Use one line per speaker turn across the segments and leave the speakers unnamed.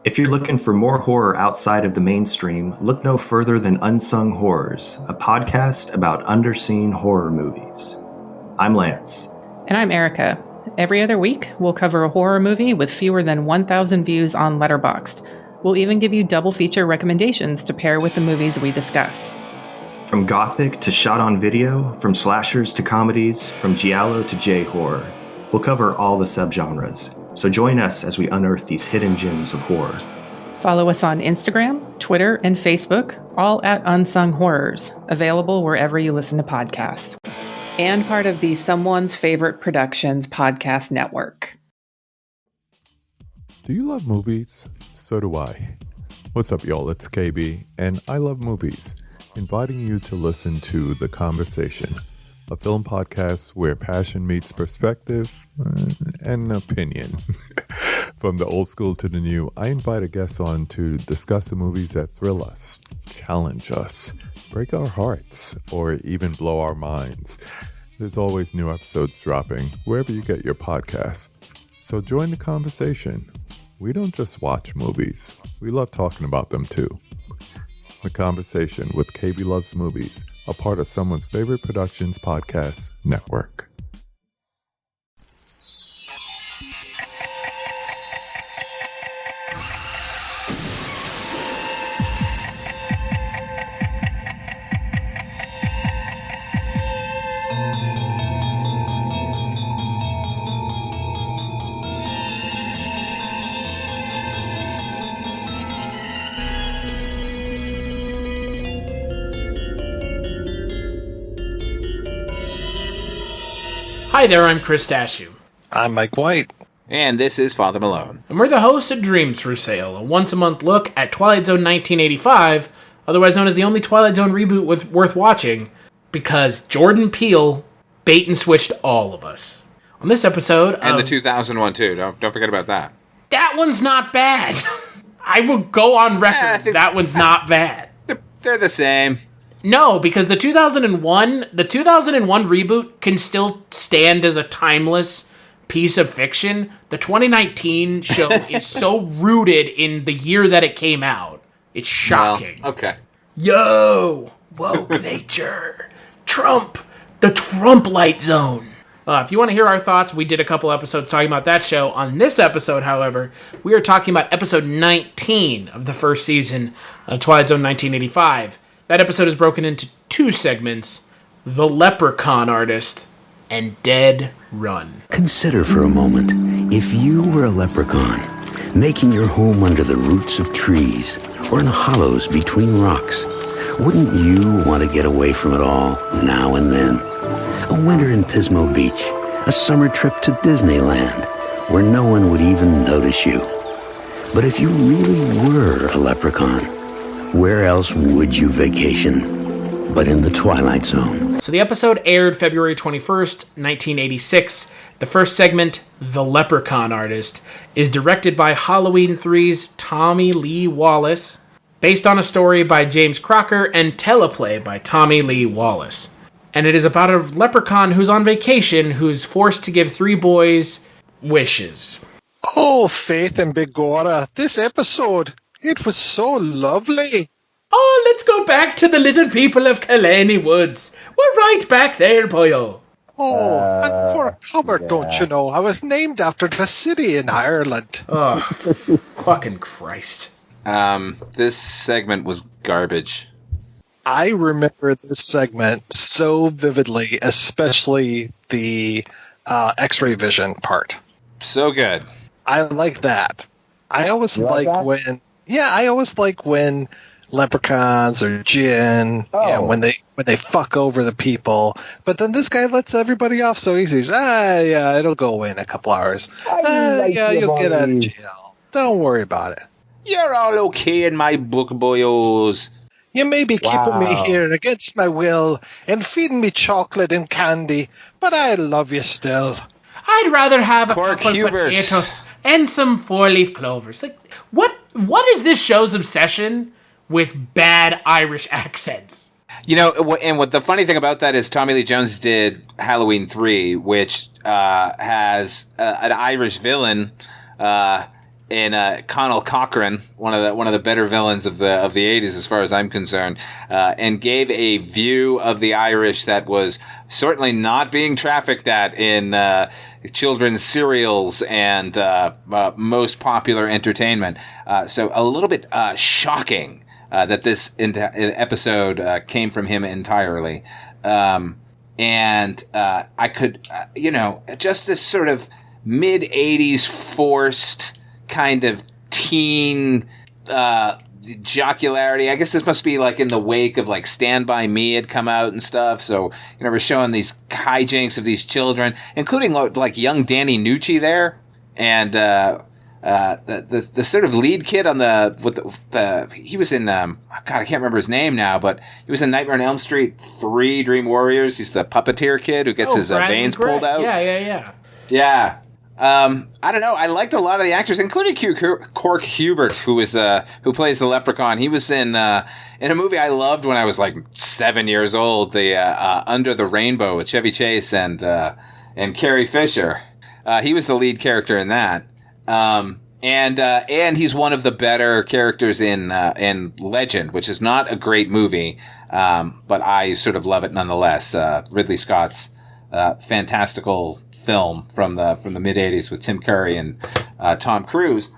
If you're looking for more horror outside of the mainstream, look no further than Unsung Horrors, a podcast about underseen horror movies. I'm Lance.
And I'm Erica. Every other week, we'll cover a horror movie with fewer than 1,000 views on Letterboxd. We'll even give you double feature recommendations to pair with the movies we discuss.
From gothic to shot on video, from slashers to comedies, from giallo to J-horror. We'll cover all the subgenres. So join us as we unearth these hidden gems of horror.
Follow us on Instagram, Twitter, and Facebook, all at Unsung Horrors, available wherever you listen to podcasts. And part of the Someone's Favorite Productions podcast network.
Do you love movies? So do I. What's up, y'all? It's KB, and I love movies. Inviting you to listen to The Conversation, a film podcast where passion meets perspective and opinion. From the old school to the new, I invite a guest on to discuss the movies that thrill us, challenge us, break our hearts, or even blow our minds. There's always new episodes dropping wherever you get your podcasts. So join the conversation. We don't just watch movies. We love talking about them too. The Conversation with KB Loves Movies, a part of Someone's Favorite Productions podcast network.
Hi there, I'm Chris Dashew.
I'm Mike White.
And this is Father Malone.
And we're the hosts of Dreams for Sale, a once-a-month look at Twilight Zone 1985, otherwise known as the only Twilight Zone reboot worth watching, because Jordan Peele bait-and-switched all of us. On this episode...
And the 2001 too, don't forget about that.
That one's not bad. I will go on record, that one's not bad.
They're the same.
No, because the 2001 reboot can still stand as a timeless piece of fiction. The 2019 show is so rooted in the year that it came out. It's shocking.
Well, okay.
Yo! Woke nature! Trump! The Trump light zone! If you want to hear our thoughts, we did a couple episodes talking about that show. On this episode, however, we are talking about episode 19 of the first season of Twilight Zone 1985. That episode is broken into two segments, The Leprechaun-Artist and Dead Run.
Consider for a moment, if you were a leprechaun, making your home under the roots of trees or in hollows between rocks, wouldn't you want to get away from it all now and then? A winter in Pismo Beach, a summer trip to Disneyland, where no one would even notice you. But if you really were a leprechaun, where else would you vacation but in the Twilight Zone?
So the episode aired February 21st, 1986. The first segment, The Leprechaun-Artist, is directed by Halloween 3's Tommy Lee Wallace, based on a story by James Crocker, and teleplay by Tommy Lee Wallace. And it is about a leprechaun who's on vacation who's forced to give three boys wishes.
Oh, Faith and Begorrah, this episode... it was so lovely.
Oh, let's go back to the little people of Killarney Woods. We're right back there, boyo.
Oh, and for a cover, don't you know, I was named after the city in Ireland.
Oh, fucking Christ.
This segment was garbage.
I remember this segment so vividly, especially the X-ray vision part.
So good.
I like that. I always like when... yeah, I always like when leprechauns or Djinn, when they fuck over the people. But then this guy lets everybody off so easy. He's, yeah, it'll go away in a couple hours. Yeah, you'll get out of jail. Don't worry about it.
You're all okay in my book, boyos.
You may be keeping me here against my will and feeding me chocolate and candy, but I love you still.
I'd rather have a couple potatoes and some four-leaf clovers. Like, what is this show's obsession with bad Irish accents?
You know, and what the funny thing about that is Tommy Lee Jones did Halloween 3, which has an Irish villain Connell Cochran, one of the better villains of the 80s as far as I'm concerned, and gave a view of the Irish that was certainly not being trafficked at in children's serials and most popular entertainment. So a little bit shocking that this episode came from him entirely. And I could, just this sort of mid-80s forced kind of teen jocularity. I guess this must be like in the wake of like Stand By Me had come out and stuff. So, we're showing these hijinks of these children, including like young Danny Nucci there. And the sort of lead kid on he was in, God, I can't remember his name now, but he was in Nightmare on Elm Street 3, Dream Warriors. He's the puppeteer kid who gets his veins pulled out. Yeah. I don't know. I liked a lot of the actors, including Cork Hubert, who plays the Leprechaun. He was in a movie I loved when I was like 7 years old, the Under the Rainbow with Chevy Chase and Carrie Fisher. He was the lead character in that. And he's one of the better characters in Legend, which is not a great movie, but I sort of love it nonetheless. Ridley Scott's fantastical film from the mid 80s with Tim Curry and Tom Cruise.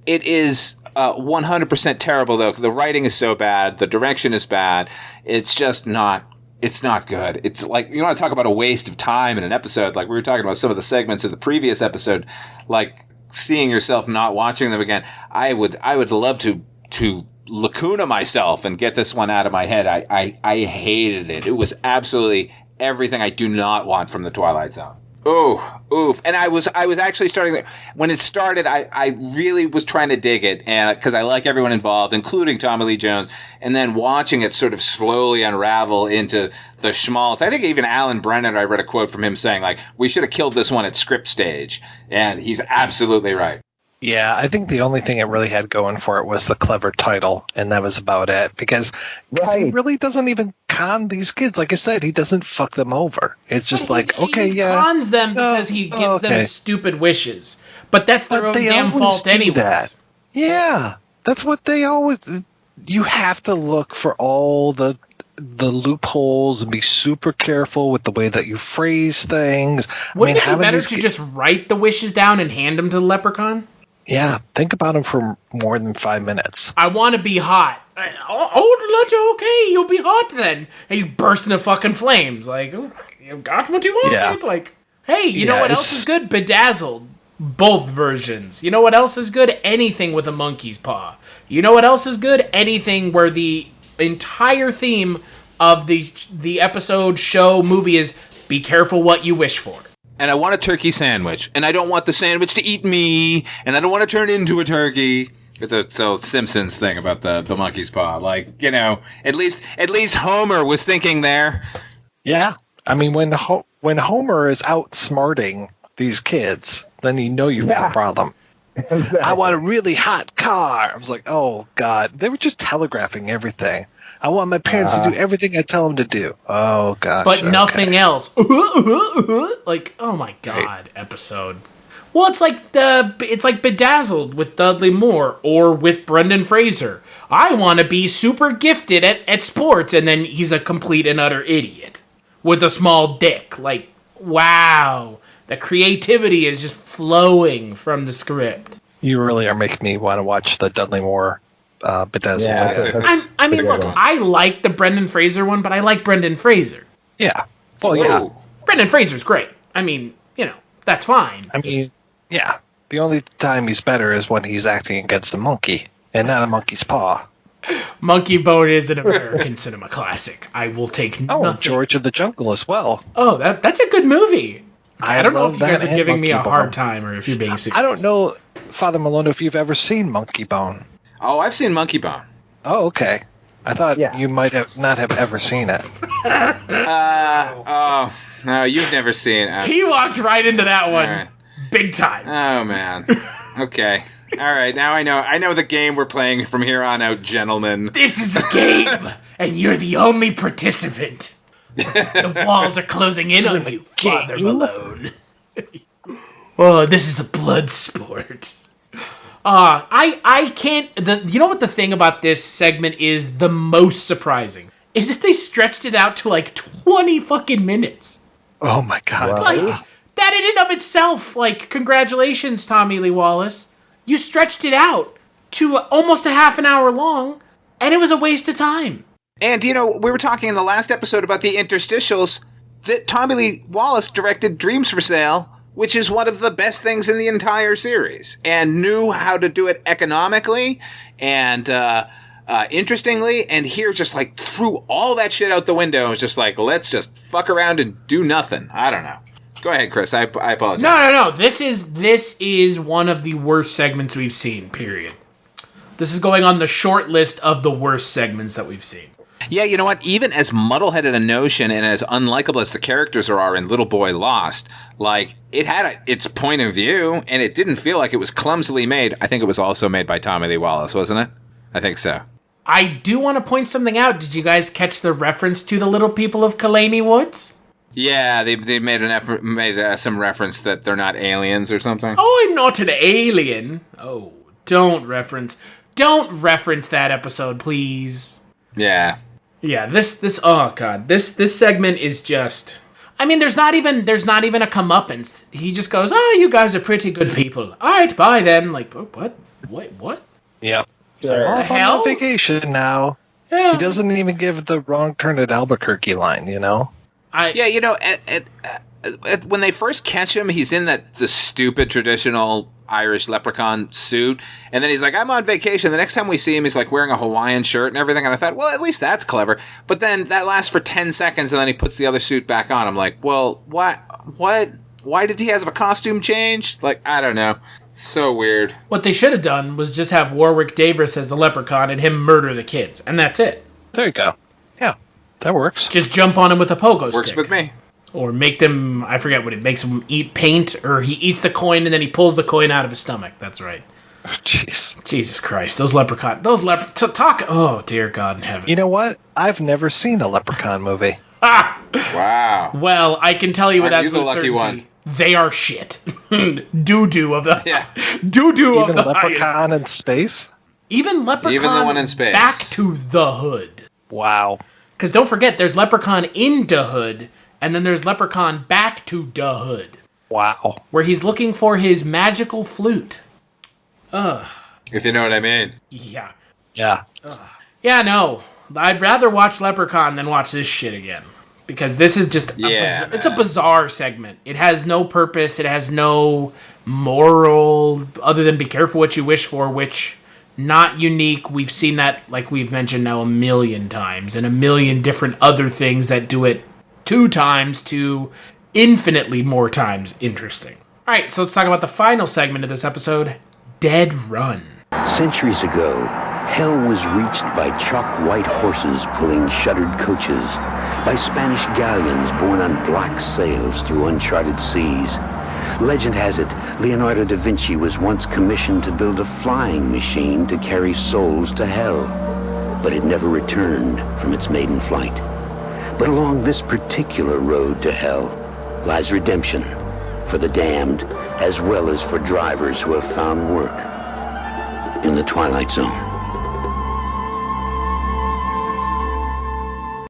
It is 100% terrible though. The writing is so bad, the direction is bad. It's just not. It's not good. It's like, you want to talk about a waste of time in an episode. Like we were talking about some of the segments of the previous episode, like seeing yourself not watching them again. I would love to lacuna myself and get this one out of my head. I hated it. It was absolutely everything I do not want from the Twilight Zone. Oof. And I was actually starting when it started. I really was trying to dig it, and because I like everyone involved, including Tommy Lee Jones, and then watching it sort of slowly unravel into the schmaltz. I think even Alan Brennan, I read a quote from him saying like, "We should have killed this one at script stage," and he's absolutely right.
Yeah, I think the only thing it really had going for it was the clever title, and that was about it. Because he really doesn't even con these kids. Like I said, he doesn't fuck them over. It's just he
cons them because he gives them stupid wishes. But that's their own damn fault anyway.
Yeah, that's what they always... You have to look for all the loopholes and be super careful with the way that you phrase things.
Wouldn't it be better to just write the wishes down and hand them to the leprechaun?
Yeah, think about him for more than 5 minutes.
I want to be hot. Okay, you'll be hot then. And he's bursting into fucking flames. Like, you got what you wanted. Yeah. Like, hey, you know what else is good? Bedazzled. Both versions. You know what else is good? Anything with a monkey's paw. You know what else is good? Anything where the entire theme of the episode, show, movie is be careful what you wish for.
And I want a turkey sandwich, and I don't want the sandwich to eat me, and I don't want to turn into a turkey. It's the Simpsons thing about the monkey's paw. Like, at least Homer was thinking there.
Yeah, I mean, when Homer is outsmarting these kids, then you've got a problem. Exactly. I want a really hot car. I was like, oh God, they were just telegraphing everything. I want my parents to do everything I tell them to do. Oh, gosh.
But nothing else. Like, oh, my God, episode. Well, it's like Bedazzled with Dudley Moore or with Brendan Fraser. I want to be super gifted at sports, and then he's a complete and utter idiot with a small dick. Like, wow. The creativity is just flowing from the script.
You really are making me want to watch the Dudley Moore Bedazzled.
Yeah, I mean, look, I like the Brendan Fraser one, but I like Brendan Fraser.
Yeah. Well, yeah.
Brendan Fraser's great. I mean, that's fine.
I mean, yeah. The only time he's better is when he's acting against a monkey and not a monkey's paw.
Monkey Bone is an American cinema classic. I will take nothing.
George of the Jungle as well.
Oh, that's a good movie. I don't know if you guys are giving me a hard time or if you're being serious.
I don't know, Father Malone, if you've ever seen Monkey Bone.
Oh, I've seen Monkey Bone.
Oh, okay. I thought you might not have ever seen it.
Oh, no, you've never seen it.
He walked right into that one. Right. Big time.
Oh, man. Okay. All right, now I know the game we're playing from here on out, gentlemen.
This is a game, and you're the only participant. The walls are closing in on you, Father Malone. Oh, this is a blood sport. I can't. You know what the thing about this segment is the most surprising is that they stretched it out to like 20 fucking minutes.
Oh my god!
Like that in and of itself. Like, congratulations, Tommy Lee Wallace. You stretched it out to almost a half an hour long, and it was a waste of time.
And, you know, we were talking in the last episode about the interstitials that Tommy Lee Wallace directed Dreams for Sale, which is one of the best things in the entire series, and knew how to do it economically and interestingly, and here just like threw all that shit out the window and was just like, let's just fuck around and do nothing. I don't know. Go ahead, Chris. I apologize.
No. This is one of the worst segments we've seen, period. This is going on the short list of the worst segments that we've seen.
Yeah, you know what? Even as muddle-headed a notion and as unlikable as the characters are in Little Boy Lost, like, it had its point of view, and it didn't feel like it was clumsily made. I think it was also made by Tommy Lee Wallace, wasn't it? I think so.
I do want to point something out. Did you guys catch the reference to the little people of Kalani Woods?
Yeah, they made some reference that they're not aliens or something.
Oh, I'm not an alien. Oh, don't reference that episode, please.
Yeah.
Yeah, this oh god. This segment is just, I mean, there's not even a comeuppance. He just goes, "Oh, you guys are pretty good people. All right, bye then." Like, what?
Yep.
Sure.
Off
The hell?
on vacation now.
Yeah.
He doesn't even give the wrong turn at Albuquerque line, you know?
Yeah, you know, when they first catch him, he's in the stupid traditional Irish leprechaun suit, and then he's like, I'm on vacation. The next time we see him, he's like wearing a Hawaiian shirt and everything, and I thought, well, at least that's clever. But then that lasts for 10 seconds, and then he puts the other suit back on. I'm like, well, what? Why did he have a costume change? Like, I don't know. So weird.
What they should have done was just have Warwick Davis as the leprechaun and him murder the kids, and that's it.
There you go. Yeah, that works.
Just jump on him with a pogo stick.
Works with me.
Or make them, I forget what it makes him eat paint, or he eats the coin and then he pulls the coin out of his stomach. That's right.
Oh, jeez.
Jesus Christ, oh dear God in heaven.
You know what? I've never seen a Leprechaun movie.
Ah!
Wow.
Well, I can tell you with
Aren't you
absolute
the lucky
certainty,
one?
they are shit. Doo-doo of the...
Yeah.
Doo-doo of
Even
the
Leprechaun
highest.
in space?
Even Leprechaun
Even the one in space.
Back to the Hood.
Wow.
Because don't forget, there's Leprechaun in the Hood, and then there's Leprechaun back to the Hood.
Wow.
Where he's looking for his magical flute. Ugh.
If you know what I mean.
Yeah.
Yeah.
Yeah, no. I'd rather watch Leprechaun than watch this shit again. Because this is just it's a bizarre segment. It has no purpose. It has no moral other than be careful what you wish for, which not unique. We've seen that, like we've mentioned now, a million times, and a million different other things that do it 2 times to infinitely more times interesting. All right, so let's talk about the final segment of this episode, Dead Run.
Centuries ago, hell was reached by chalk white horses pulling shuttered coaches, by Spanish galleons borne on black sails through uncharted seas. Legend has it, Leonardo da Vinci was once commissioned to build a flying machine to carry souls to hell, but it never returned from its maiden flight. But along this particular road to hell lies redemption for the damned, as well as for drivers who have found work in the Twilight Zone.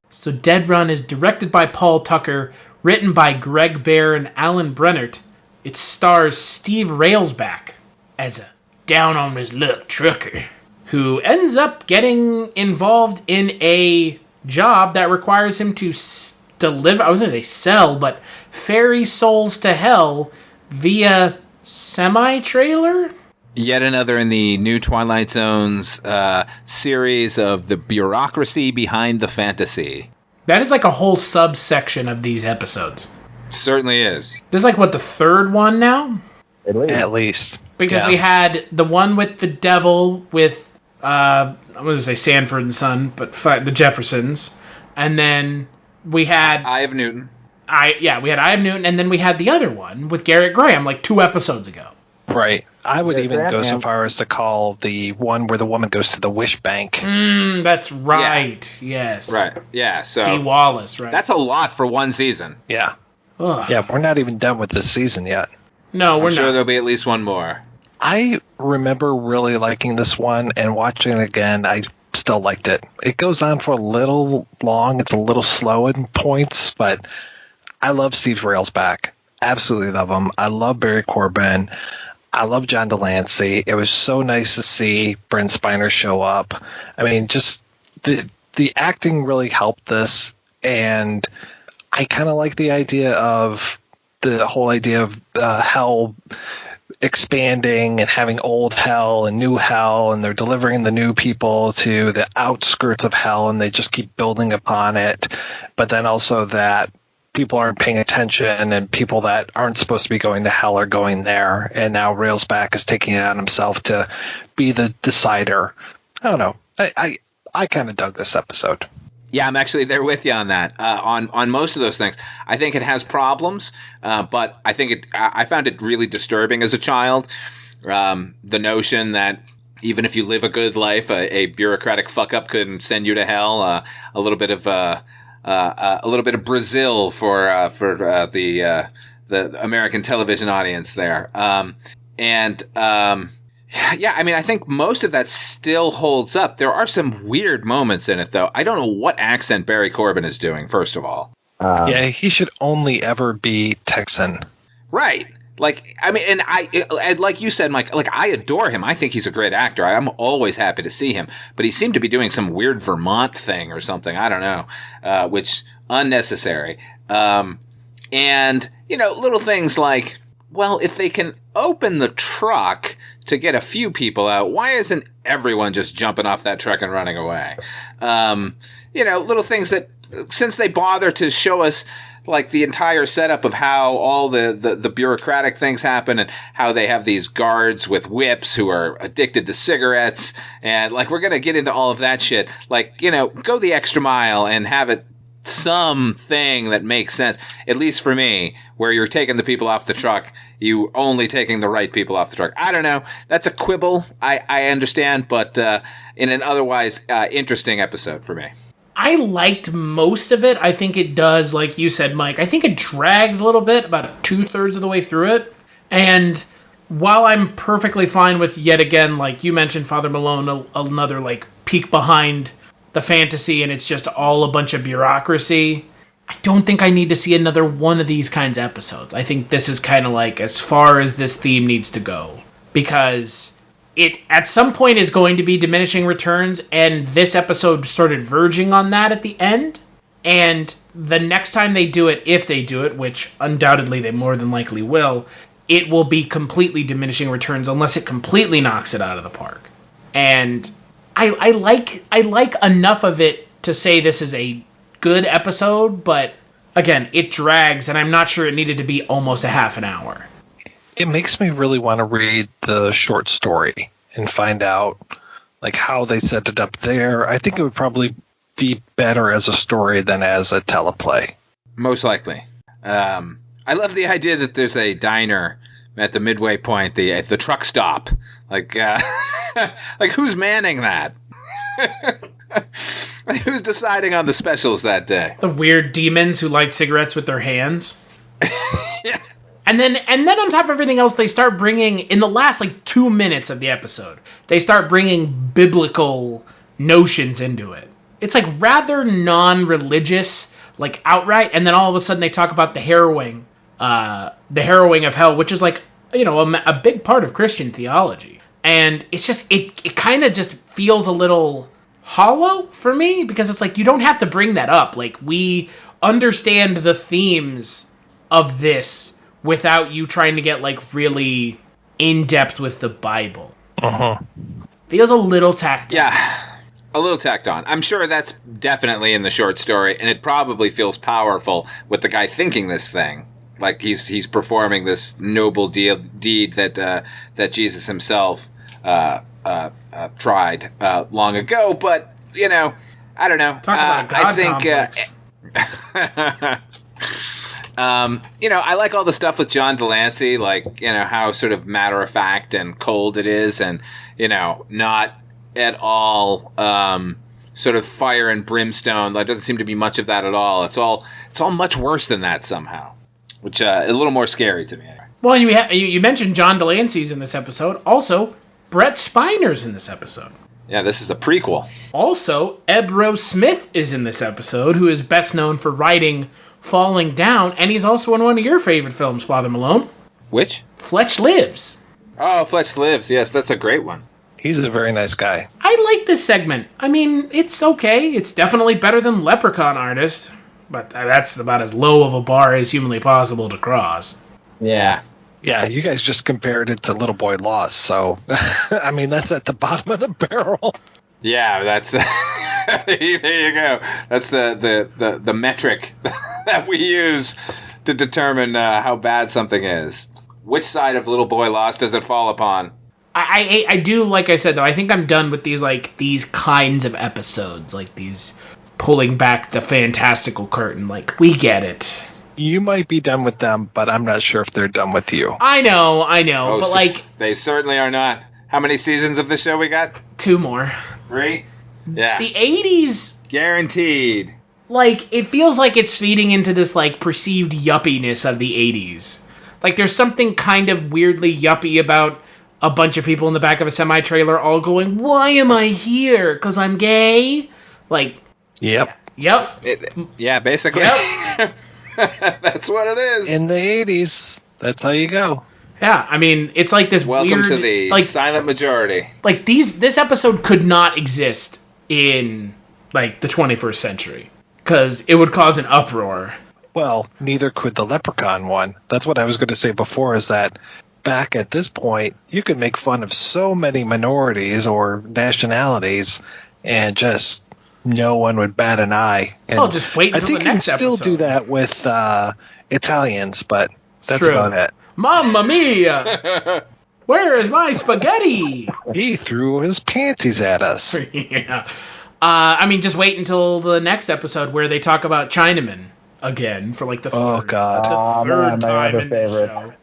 So Dead Run is directed by Paul Tucker, written by Greg Bear and Alan Brennert. It stars Steve Railsback as a down-on-his-luck trucker who ends up getting involved in a job that requires him to deliver, I was going to say sell, but ferry souls to hell via semi-trailer?
Yet another in the new Twilight Zone's series of the bureaucracy behind the fantasy.
That is like a whole subsection of these episodes.
Certainly is.
This is like, what, the 3rd one now?
At least.
Because we had the one with the devil with, I'm going to say Sanford and Son, but the Jeffersons. And then we had...
Eye of Newton.
We had Eye of Newton, and then we had the other one with Garrett Graham, like 2 episodes ago.
Right. I would even go so far as to call the one where the woman goes to the wish bank.
That's right. Yeah. Yes.
Right. Yeah. So
Dee Wallace, right?
That's a lot for one season.
Yeah.
Ugh.
Yeah, we're not even done with this season yet.
No, we're
I'm sure
not.
there'll be at least one more.
I remember really liking this one, and watching it again, I still liked it. It goes on for a little long. It's a little slow in points, but I love Steve Railsback. Absolutely love him. I love Barry Corbin. I love John Delancey. It was so nice to see Brent Spiner show up. I mean, just the acting really helped this, and I kind of like the idea of the whole idea of hell expanding and having old hell and new hell, and they're delivering the new people to the outskirts of hell, and they just keep building upon it. But then also that people aren't paying attention, and people that aren't supposed to be going to hell are going there. And now Railsback is taking it on himself to be the decider. I don't know. I kind of dug this episode.
Yeah, I'm actually there with you on that. On most of those things, I think it has problems, but I found it really disturbing as a child. The notion that even if you live a good life, a bureaucratic fuck up could send you to hell. A little bit of Brazil for the American television audience there, yeah, I mean, I think most of that still holds up. There are some weird moments in it, though. I don't know what accent Barry Corbin is doing, first of all.
Yeah, he should only ever be Texan.
Right. Like, I mean, and like you said, Mike, like, I adore him. I think he's a great actor. I'm always happy to see him. But he seemed to be doing some weird Vermont thing or something. I don't know, which unnecessary. And, you know, little things like, well, if they can open the truck to get a few people out, why isn't everyone just jumping off that truck and running away? You know, little things that, since they bother to show us like the entire setup of how all the bureaucratic things happen, and how they have these guards with whips who are addicted to cigarettes, and like, we're going to get into all of that shit. Like, you know, go the extra mile and have it something that makes sense, at least for me, where you're taking the people off the truck, you only taking the right people off the truck. I don't know. That's a quibble. I understand, but in an otherwise interesting episode for me.
I liked most of it. I think it does, like you said, Mike, I think it drags a little bit, about 2/3 of the way through it. And while I'm perfectly fine with, yet again, like you mentioned, Father Malone, another like peek behind the fantasy, and it's just all a bunch of bureaucracy, I don't think I need to see another one of these kinds of episodes. I think this is kind of like as far as this theme needs to go, because it at some point is going to be diminishing returns, and this episode started verging on that at the end. And the next time they do it, if they do it, which undoubtedly they more than likely will, it will be completely diminishing returns unless it completely knocks it out of the park. And I like enough of it to say this is a good episode, but again, it drags, and I'm not sure it needed to be almost a half an hour.
It makes me really want to read the short story and find out like how they set it up there. I think it would probably be better as a story than as a teleplay.
Most likely. I love the idea that there's a diner at the midway point, the truck stop. Like, like, who's manning that? Like, who's deciding on the specials that day?
The weird demons who light cigarettes with their hands.
Yeah.
And then on top of everything else, they start bringing, in the last like 2 minutes of the episode, they start bringing biblical notions into it. It's like rather non-religious, like outright, and then all of a sudden they talk about the harrowing of hell, which is like, you know, a big part of Christian theology. And it's just, it kind of just feels a little hollow for me, because it's like, you don't have to bring that up. Like, we understand the themes of this without you trying to get like really in depth with the Bible. Feels a little tacked on.
Yeah, a little tacked on. I'm sure that's definitely in the short story, and it probably feels powerful with the guy thinking this thing. Like he's performing this noble deed that Jesus himself tried long ago. But you know, I don't know.
Talk about God
I think. You know, I like all the stuff with John Delancey, like, you know, how sort of matter-of-fact and cold it is, and, you know, not at all sort of fire and brimstone. There doesn't seem to be much of that at all. It's all much worse than that somehow, which a little more scary to me.
Well, you mentioned John Delancey's in this episode. Also, Brett Spiner's in this episode.
Yeah, this is a prequel.
Also, Ebro Smith is in this episode, who is best known for writing Falling Down, and he's also in one of your favorite films, Father Malone.
Which?
Fletch Lives.
Oh, Fletch Lives. Yes, that's a great one.
He's a very nice guy.
I like this segment. I mean, it's okay. It's definitely better than Leprechaun-Artist, but that's about as low of a bar as humanly possible to cross.
Yeah.
Yeah, you guys just compared it to Little Boy Lost, so I mean that's at the bottom of the barrel.
Yeah, that's there you go. That's the metric that we use to determine how bad something is. Which side of Little Boy Lost does it fall upon?
I do, like I said, though, I think I'm done with these kinds of episodes, like these pulling back the fantastical curtain. Like, we get it.
You might be done with them, but I'm not sure if they're done with you.
I know, but
so
like...
They certainly are not. How many seasons of the show we got?
2 more.
3? Yeah.
The 80s...
Guaranteed.
Like, it feels like it's feeding into this, like, perceived yuppiness of the 80s. Like, there's something kind of weirdly yuppie about a bunch of people in the back of a semi-trailer all going, "Why am I here? 'Cause I'm gay?" Like...
Yep.
Yeah, basically.
Yep.
That's what it is.
In the 80s, that's how you go.
Yeah, I mean, it's like this
Welcome
weird...
to the
like,
silent majority.
Like, this episode could not exist in, like, the 21st century. Because it would cause an uproar.
Well, neither could the Leprechaun one. That's what I was going to say before, is that back at this point, you could make fun of so many minorities or nationalities and just no one would bat an eye. And
just wait until the next
I think you can still
episode.
do that with Italians, but that's
true.
about it.
Mamma mia! Where is my spaghetti?
He threw his panties at us.
Yeah. I mean, just wait until the next episode where they talk about Chinamen again for like the third, time in the show.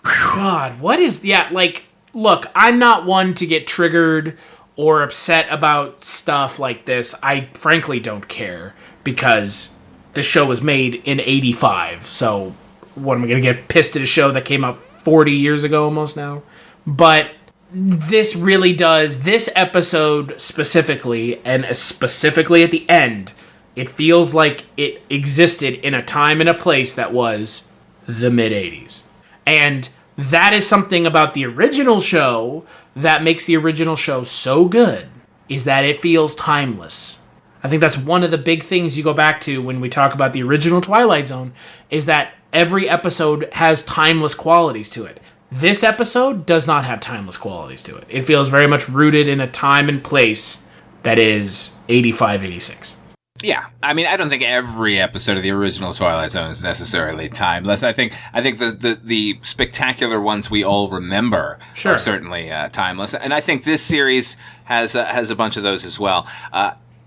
God, what is... Yeah, like, look, I'm not one to get triggered or upset about stuff like this. I frankly don't care because the show was made in 85, so what, am I going to get pissed at a show that came out 40 years ago almost now? But this really does, this episode specifically, and specifically at the end, it feels like it existed in a time and a place that was the mid-80s. And that is something about the original show that makes the original show so good, is that it feels timeless. I think that's one of the big things you go back to when we talk about the original Twilight Zone, is that every episode has timeless qualities to it. This episode does not have timeless qualities to it. It feels very much rooted in a time and place that is 85, 86.
Yeah, I mean, I don't think every episode of the original Twilight Zone is necessarily timeless. I think the spectacular ones we all remember are certainly timeless, and I think this series has a bunch of those as well.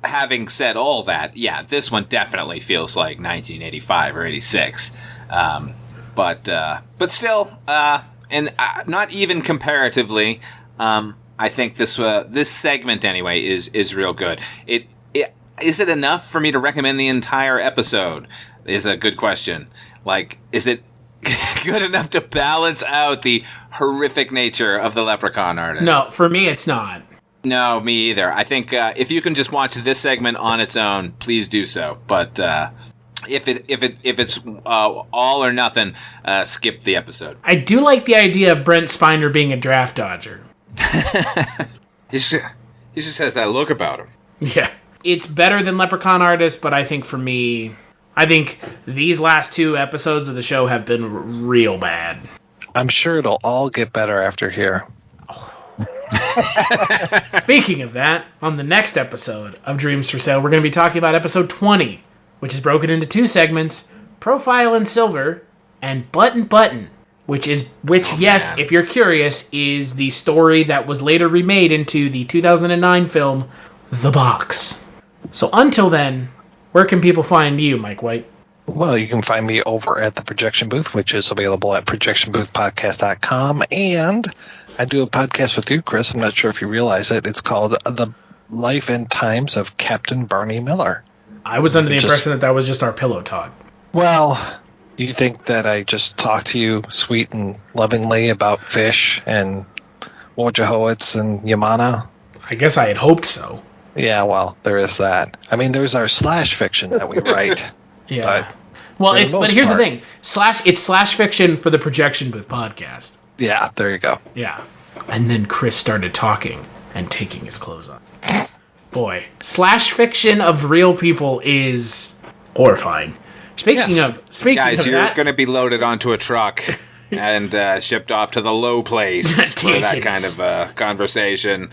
Having said all that, yeah, this one definitely feels like 1985 or 86, but still, and not even comparatively. I think this segment anyway is real good. Is it enough for me to recommend the entire episode? Is a good question. Like, is it good enough to balance out the horrific nature of the Leprechaun-Artist?
No, for me, it's not.
No, me either. I think if you can just watch this segment on its own, please do so. But if it's all or nothing, skip the episode.
I do like the idea of Brent Spiner being a draft dodger.
He just has that look about him.
Yeah. It's better than Leprechaun-Artist, but I think for me, I think these last 2 episodes of the show have been real bad.
I'm sure it'll all get better after here.
Speaking of that, on the next episode of Dreams for Sale, we're going to be talking about episode 20, which is broken into 2 segments, Profile in Silver and Button Button, which yes, if you're curious, is the story that was later remade into the 2009 film The Box. So until then, where can people find you, Mike White?
Well, you can find me over at the Projection Booth, which is available at projectionboothpodcast.com. And I do a podcast with you, Chris. I'm not sure if you realize it. It's called The Life and Times of Captain Barney Miller.
I was under the impression that was just our pillow talk.
Well, You think that I just talked to you sweet and lovingly about fish and Wojciechowicz and Yamana?
I guess I had hoped so.
Yeah, well, there is that. I mean, there's our slash fiction that we write.
Yeah. Well, but here's the thing. It's slash fiction for the Projection Booth podcast.
Yeah, there you go.
Yeah. And then Chris started talking and taking his clothes off. Boy, slash fiction of real people is horrifying. Speaking of
Guys, you're
that,
going to be loaded onto a truck and shipped off to the low place for that kind of conversation.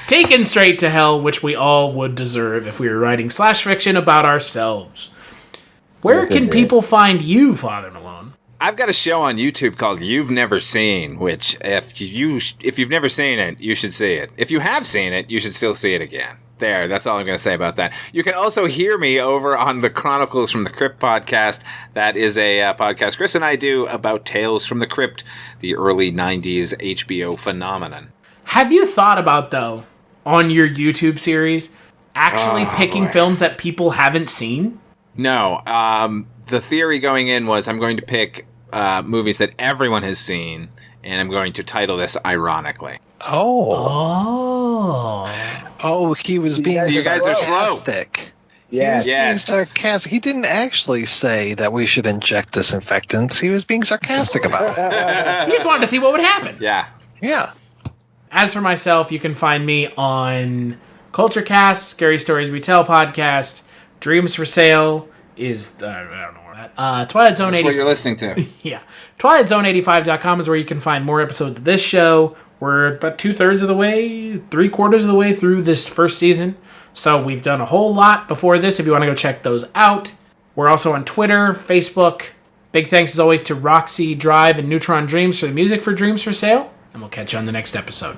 Taken straight to hell, which we all would deserve if we were writing slash fiction about ourselves. Where can people find you, Father Malone?
I've got a show on YouTube called You've Never Seen, which if you've never seen it, you should see it. If you have seen it, you should still see it again. There, that's all I'm going to say about that. You can also hear me over on the Chronicles from the Crypt podcast. That is a podcast Chris and I do about Tales from the Crypt, the early 90s HBO phenomenon.
Have you thought about, though, on your YouTube series, actually picking films that people haven't seen?
No. The theory going in was I'm going to pick movies that everyone has seen, and I'm going to title this ironically.
Oh, he was being
you guys are slow.
sarcastic.
Yeah.
He was being sarcastic. He didn't actually say that we should inject disinfectants. He was being sarcastic about it.
He just wanted to see what would happen.
Yeah.
Yeah.
As for myself, you can find me on CultureCast, Scary Stories We Tell podcast, Dreams for Sale is, I don't know where that, Twilight Zone 85.
That's what you're listening to.
Yeah. TwilightZone85.com is where you can find more episodes of this show. We're about 3/4 of the way through this first season. So we've done a whole lot before this if you want to go check those out. We're also on Twitter, Facebook. Big thanks as always to Roxy Drive and Neutron Dreams for the music for Dreams for Sale. And we'll catch you on the next episode.